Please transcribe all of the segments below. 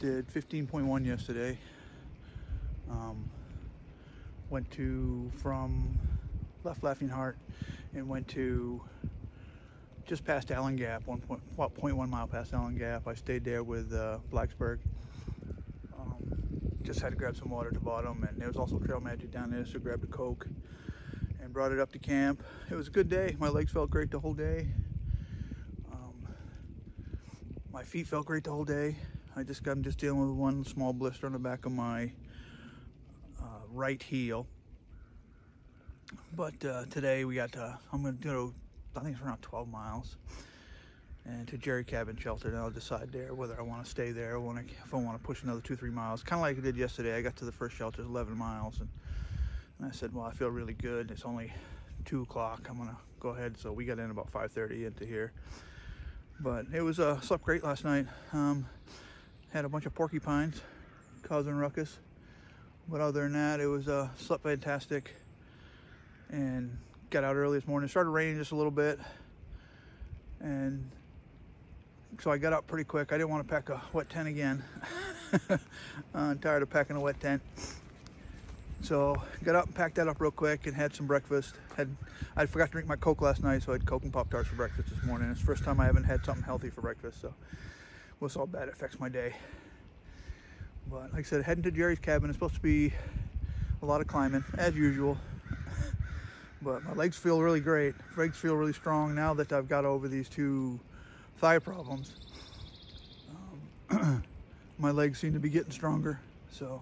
did 15.1 yesterday. Went to left Laughing Heart and went to just past Allen Gap, 0.1 mile past Allen Gap. I stayed there with Blacksburg. Just had to grab some water at the bottom, and there was also Trail Magic down there, so grabbed a Coke and brought it up to camp. It was a good day. My legs felt great the whole day. My feet felt great the whole day. I'm just dealing with one small blister on the back of my right heel. But today we got I'm gonna do, I think it's around 12 miles, and to Jerry Cabin Shelter, and I'll decide there whether I want to stay there or if I want to push another 2-3 miles. Kind of like I did yesterday. I got to the first shelter, 11 miles, and I said, well, I feel really good. It's only 2 o'clock. I'm gonna go ahead. So we got in about 5:30 into here. But it was slept great last night. Had a bunch of porcupines causing ruckus, but other than that, it was slept fantastic. And got out early this morning. It started raining just a little bit, and so I got up pretty quick. I didn't want to pack a wet tent again. I'm tired of packing a wet tent. So got up and packed that up real quick and had some breakfast. I forgot to drink my Coke last night, so I had Coke and Pop-Tarts for breakfast this morning. It's the first time I haven't had something healthy for breakfast, so we'll see how bad it affects my day. But like I said, heading to Jerry's cabin. It's supposed to be a lot of climbing, as usual. But my legs feel really great. Legs feel really strong now that I've got over these 2 thigh problems. My legs seem to be getting stronger, so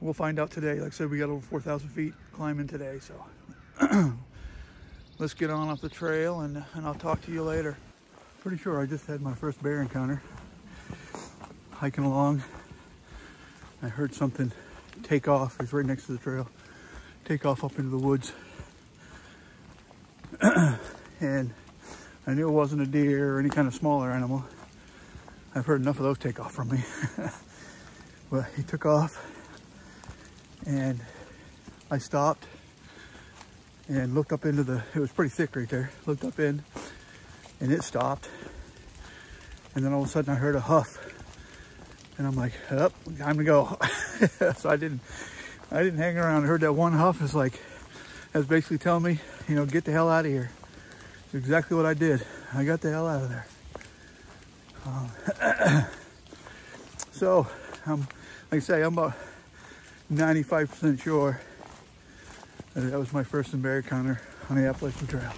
we'll find out today. Like I said, we got over 4,000 feet climbing today, so let's get on up the trail, and I'll talk to you later. Pretty sure I just had my first bear encounter. Hiking along, I heard something take off. It's right next to the trail. Take off up into the woods. And I knew it wasn't a deer or any kind of smaller animal. I've heard enough of those take off from me. But he took off, and I stopped and looked up into it was pretty thick right there. Looked up in, and it stopped. And then all of a sudden I heard a huff, and I'm like, oh, time to go. So I didn't hang around. I heard that one huff. It's like, that's basically telling me, you know, get the hell out of here. It's exactly what I did. I got the hell out of there. So, like I say, I'm about 95% sure that was my first bear encounter on the Appalachian Trail.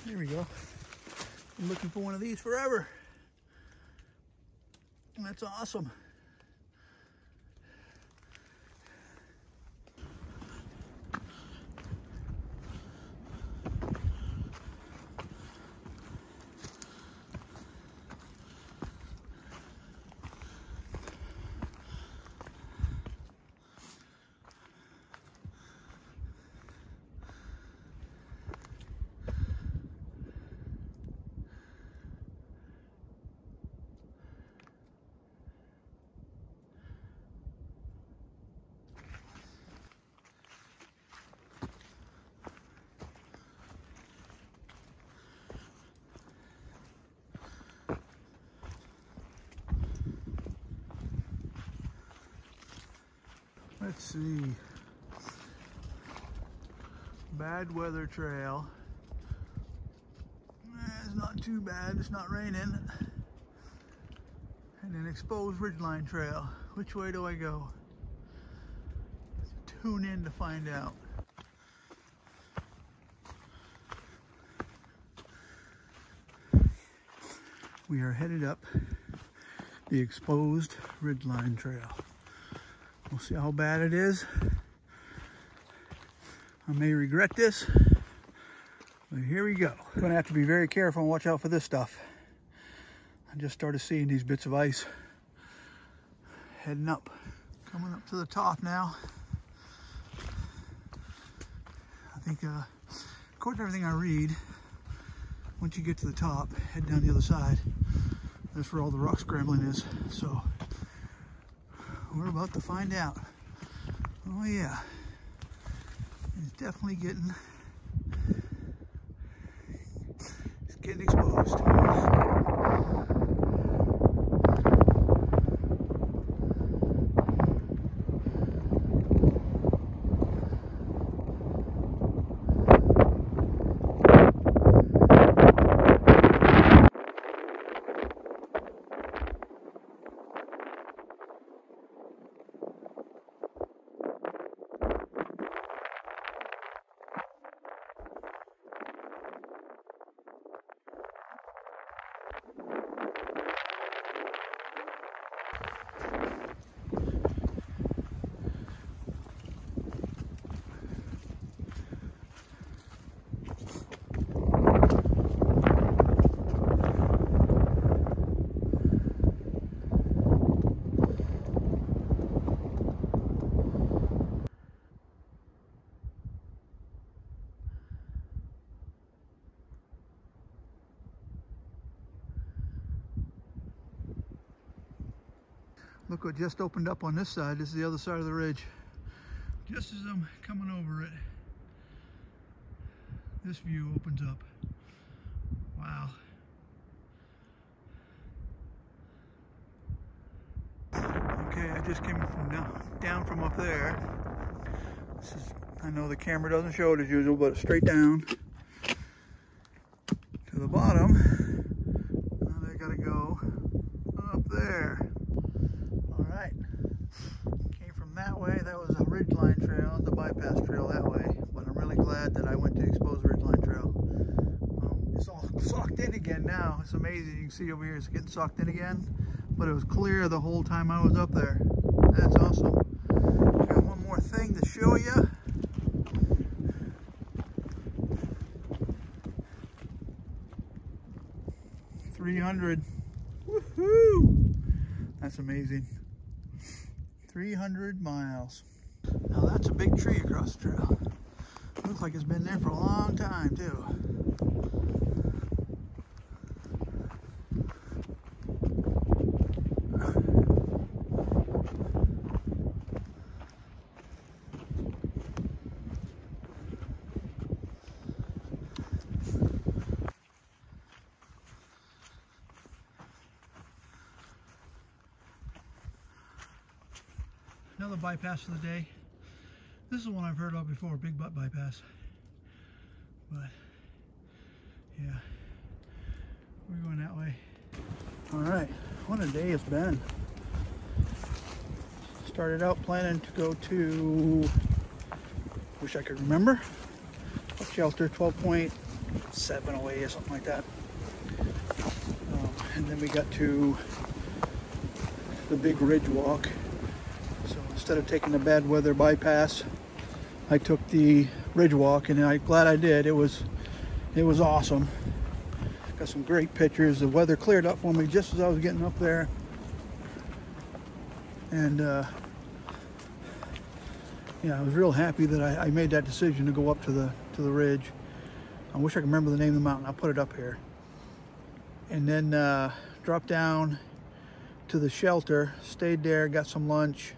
There we go. I'm looking for one of these forever. That's awesome. Let's see. Bad weather trail. It's not too bad, it's not raining. And an exposed ridgeline trail. Which way do I go? Tune in to find out. We are headed up the exposed ridgeline trail. We'll see how bad it is. I may regret this, but here we go. I'm gonna have to be very careful and watch out for this stuff. I just started seeing these bits of ice heading up, coming up to the top now. I think, according to everything I read, once you get to the top, head down the other side. That's where all the rock scrambling is. So we're about to find out. Oh yeah, it's definitely getting exposed. Look what just opened up on this side. This is the other side of the ridge. Just as I'm coming over it, this view opens up. Wow. Okay, I just came from down from up there. This is, I know the camera doesn't show it as usual, but it's straight down to the bottom. Now I gotta go up there. Alright, came from that way. That was a ridgeline trail, the bypass trail that way, but I'm really glad that I went to exposed ridgeline trail. It's all socked in again now. It's amazing. You can see over here it's getting socked in again, but it was clear the whole time I was up there. That's awesome. Got one more thing to show you. $300. Woohoo! That's amazing. 300 miles. Now that's a big tree across the trail. Looks like it's been there for a long time too. Another bypass of the day. This is one I've heard of before, Big Butt Bypass. But yeah, we're going that way. All right, what a day it's been. Started out planning to go to, wish I could remember, a shelter 12.7 away or something like that. And then we got to the big ridge walk. So instead of taking the bad weather bypass, I took the ridge walk, and I'm glad I did. It was awesome. Got some great pictures. The weather cleared up for me just as I was getting up there, and yeah, I was real happy that I made that decision to go up to the ridge. I wish I could remember the name of the mountain. I'll put it up here. And then dropped down to the shelter, stayed there, got some lunch.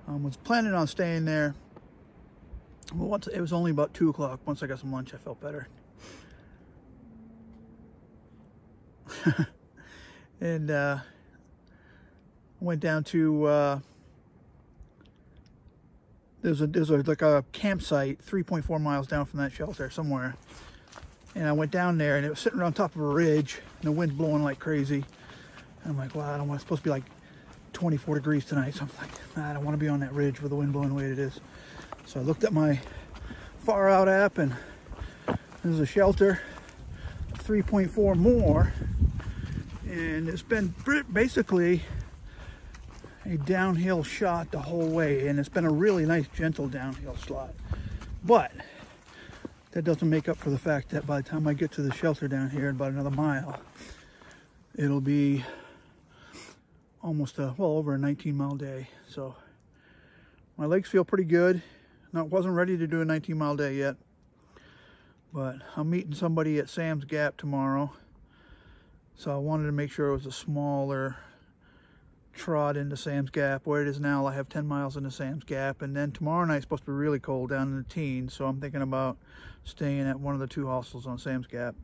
Was planning on staying there. Well, once it was only about 2 o'clock. Once I got some lunch, I felt better. And went down to there's like a campsite 3.4 miles down from that shelter somewhere. And I went down there, and it was sitting on top of a ridge, and the wind's blowing like crazy. And I'm like, wow, I don't want, it's supposed to be like 24 degrees tonight. So I'm like, nah, I don't want to be on that ridge with the wind blowing the way it is. So I looked at my Far Out app, and there's a shelter 3.4 more. And it's been basically a downhill shot the whole way. And it's been a really nice, gentle downhill slot. But that doesn't make up for the fact that by the time I get to the shelter down here in about another mile, it'll be almost over a 19-mile day. So my legs feel pretty good. Wasn't ready to do a 19-mile day yet. But I'm meeting somebody at Sam's Gap tomorrow, so I wanted to make sure it was a smaller trot into Sam's Gap. Where it is now, I have 10 miles into Sam's Gap, and then tomorrow night it's supposed to be really cold down in the teens, so I'm thinking about staying at one of the 2 hostels on Sam's Gap.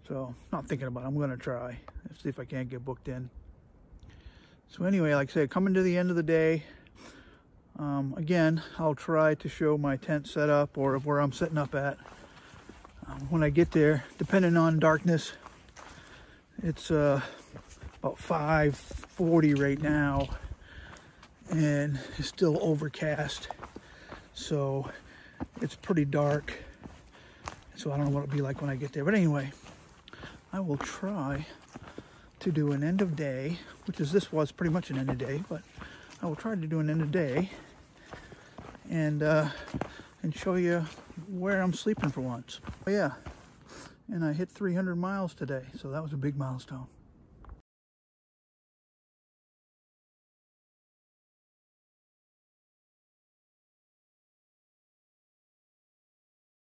So, not thinking about it, I'm going to try, see if I can't get booked in. So anyway, like I said, coming to the end of the day, again, I'll try to show my tent setup or where I'm setting up at when I get there. Depending on darkness, it's about 5:40 right now, and it's still overcast, so it's pretty dark. So I don't know what it'll be like when I get there. But anyway, I will try to do an end of day, which is, this was pretty much an end of day, but I will try to do an end of day and show you where I'm sleeping for once. Oh yeah, and I hit 300 miles today, so that was a big milestone.